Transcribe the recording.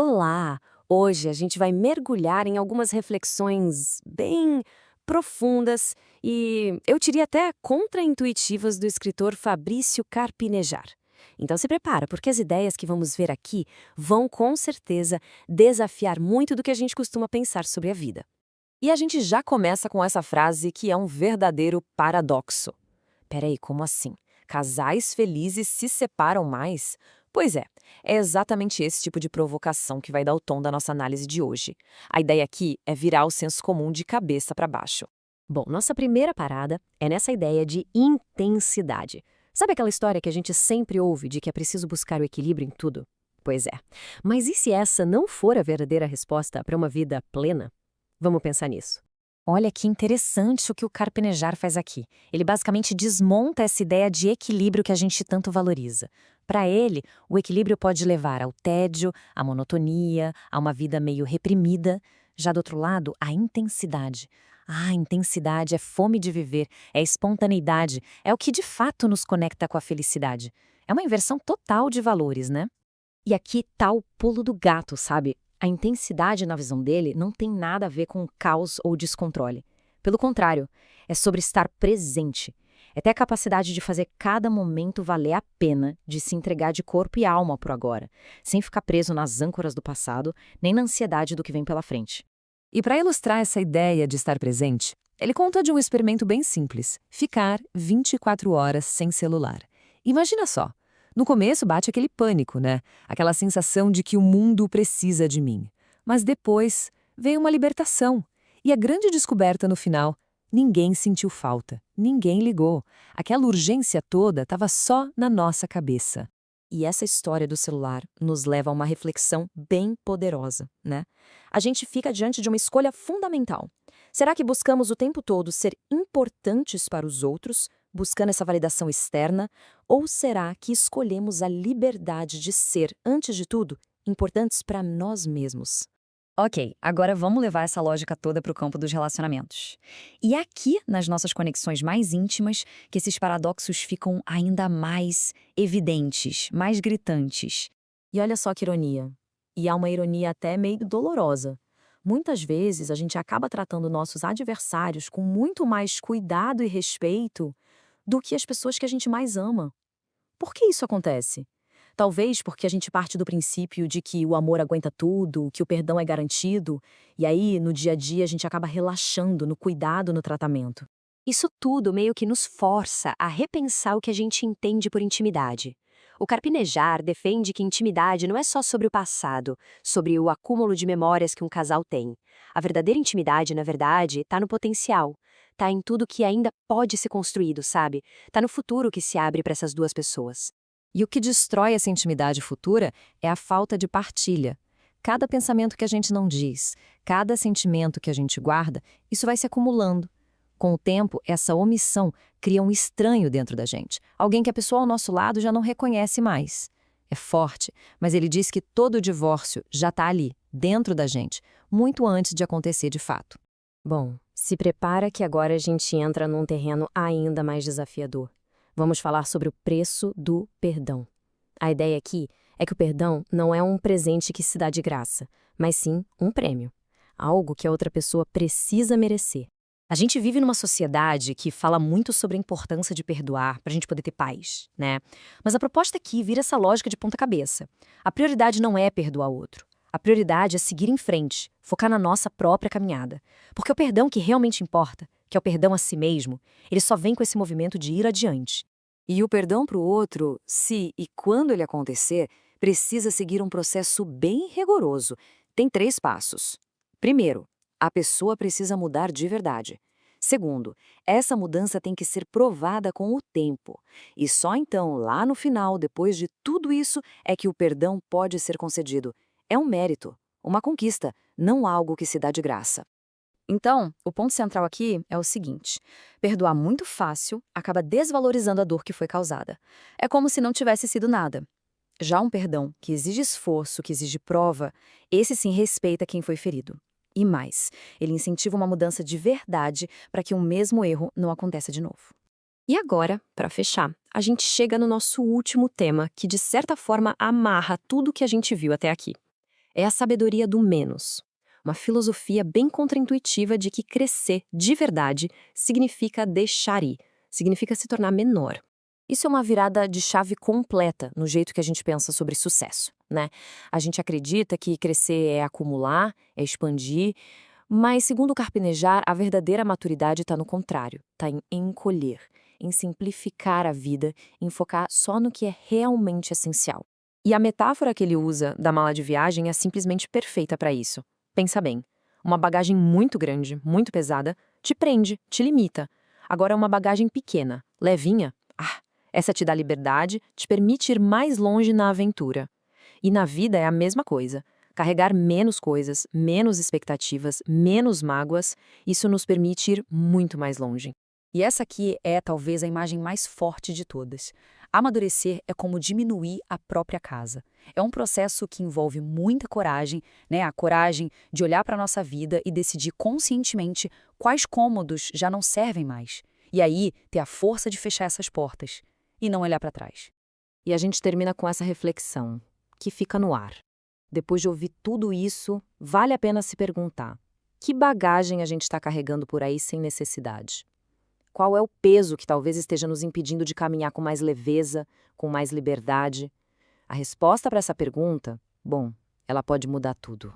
Olá! Hoje a gente vai mergulhar em algumas reflexões bem profundas e eu diria até contraintuitivas do escritor Fabrício Carpinejar. Então se prepara, porque as ideias que vamos ver aqui vão com certeza desafiar muito do que a gente costuma pensar sobre a vida. E a gente já começa com essa frase que é um verdadeiro paradoxo. Peraí, como assim? Casais felizes se separam mais? Pois é exatamente esse tipo de provocação que vai dar o tom da nossa análise de hoje. A ideia aqui é virar o senso comum de cabeça para baixo. Bom, nossa primeira parada é nessa ideia de intensidade. Sabe aquela história que a gente sempre ouve de que é preciso buscar o equilíbrio em tudo? Pois é. Mas e se essa não for a verdadeira resposta para uma vida plena? Vamos pensar nisso. Olha que interessante o que o Carpenejar faz aqui. Ele basicamente desmonta essa ideia de equilíbrio que a gente tanto valoriza. Para ele, o equilíbrio pode levar ao tédio, à monotonia, a uma vida meio reprimida. Já do outro lado, a intensidade. A intensidade é fome de viver, é espontaneidade, é o que de fato nos conecta com a felicidade. É uma inversão total de valores, né? E aqui tá o pulo do gato, sabe? A intensidade na visão dele não tem nada a ver com caos ou descontrole. Pelo contrário, é sobre estar presente. É ter a capacidade de fazer cada momento valer a pena, de se entregar de corpo e alma pro agora, sem ficar preso nas âncoras do passado, nem na ansiedade do que vem pela frente. E para ilustrar essa ideia de estar presente, ele conta de um experimento bem simples: ficar 24 horas sem celular. Imagina só. No começo bate aquele pânico, né? Aquela sensação de que o mundo precisa de mim. Mas depois veio uma libertação. E a grande descoberta no final: ninguém sentiu falta, ninguém ligou. Aquela urgência toda estava só na nossa cabeça. E essa história do celular nos leva a uma reflexão bem poderosa, né? A gente fica diante de uma escolha fundamental. Será que buscamos o tempo todo ser importantes para os outros, buscando essa validação externa? Ou será que escolhemos a liberdade de ser, antes de tudo, importantes para nós mesmos? Ok, agora vamos levar essa lógica toda para o campo dos relacionamentos. E é aqui, nas nossas conexões mais íntimas, que esses paradoxos ficam ainda mais evidentes, mais gritantes. E olha só que ironia. E há uma ironia até meio dolorosa. Muitas vezes a gente acaba tratando nossos adversários com muito mais cuidado e respeito do que as pessoas que a gente mais ama. Por que isso acontece? Talvez porque a gente parte do princípio de que o amor aguenta tudo, que o perdão é garantido, e aí, no dia a dia, a gente acaba relaxando no cuidado no tratamento. Isso tudo meio que nos força a repensar o que a gente entende por intimidade. O Carpinejar defende que intimidade não é só sobre o passado, sobre o acúmulo de memórias que um casal tem. A verdadeira intimidade, na verdade, está no potencial. Está em tudo que ainda pode ser construído, sabe? Está no futuro que se abre para essas duas pessoas. E o que destrói essa intimidade futura é a falta de partilha. Cada pensamento que a gente não diz, cada sentimento que a gente guarda, isso vai se acumulando. Com o tempo, essa omissão cria um estranho dentro da gente, alguém que a pessoa ao nosso lado já não reconhece mais. É forte, mas ele diz que todo divórcio já está ali, dentro da gente, muito antes de acontecer de fato. Bom, se prepara que agora a gente entra num terreno ainda mais desafiador. Vamos falar sobre o preço do perdão. A ideia aqui é que o perdão não é um presente que se dá de graça, mas sim um prêmio. Algo que a outra pessoa precisa merecer. A gente vive numa sociedade que fala muito sobre a importância de perdoar para a gente poder ter paz, né? Mas a proposta aqui vira essa lógica de ponta cabeça. A prioridade não é perdoar o outro. A prioridade é seguir em frente, focar na nossa própria caminhada. Porque o perdão que realmente importa, que é o perdão a si mesmo, ele só vem com esse movimento de ir adiante. E o perdão para o outro, se e quando ele acontecer, precisa seguir um processo bem rigoroso. Tem 3 passos. Primeiro, a pessoa precisa mudar de verdade. Segundo, essa mudança tem que ser provada com o tempo. E só então, lá no final, depois de tudo isso, é que o perdão pode ser concedido. É um mérito, uma conquista, não algo que se dá de graça. Então, o ponto central aqui é o seguinte: perdoar muito fácil acaba desvalorizando a dor que foi causada. É como se não tivesse sido nada. Já um perdão que exige esforço, que exige prova, esse sim respeita quem foi ferido. E mais, ele incentiva uma mudança de verdade para que o mesmo erro não aconteça de novo. E agora, para fechar, a gente chega no nosso último tema, que de certa forma amarra tudo que a gente viu até aqui. É a sabedoria do menos. Uma filosofia bem contraintuitiva de que crescer, de verdade, significa deixar ir, significa se tornar menor. Isso é uma virada de chave completa no jeito que a gente pensa sobre sucesso, né? A gente acredita que crescer é acumular, é expandir, mas, segundo o Carpinejar, a verdadeira maturidade está no contrário, está em encolher, em simplificar a vida, em focar só no que é realmente essencial. E a metáfora que ele usa da mala de viagem é simplesmente perfeita para isso. Pensa bem, uma bagagem muito grande, muito pesada, te prende, te limita. Agora, uma bagagem pequena, levinha, essa te dá liberdade, te permite ir mais longe na aventura. E na vida é a mesma coisa. Carregar menos coisas, menos expectativas, menos mágoas, isso nos permite ir muito mais longe. E essa aqui é talvez a imagem mais forte de todas. Amadurecer é como diminuir a própria casa. É um processo que envolve muita coragem, né? A coragem de olhar para a nossa vida e decidir conscientemente quais cômodos já não servem mais. E aí ter a força de fechar essas portas e não olhar para trás. E a gente termina com essa reflexão, que fica no ar. Depois de ouvir tudo isso, vale a pena se perguntar: que bagagem a gente está carregando por aí sem necessidade? Qual é o peso que talvez esteja nos impedindo de caminhar com mais leveza, com mais liberdade? A resposta para essa pergunta, bom, ela pode mudar tudo.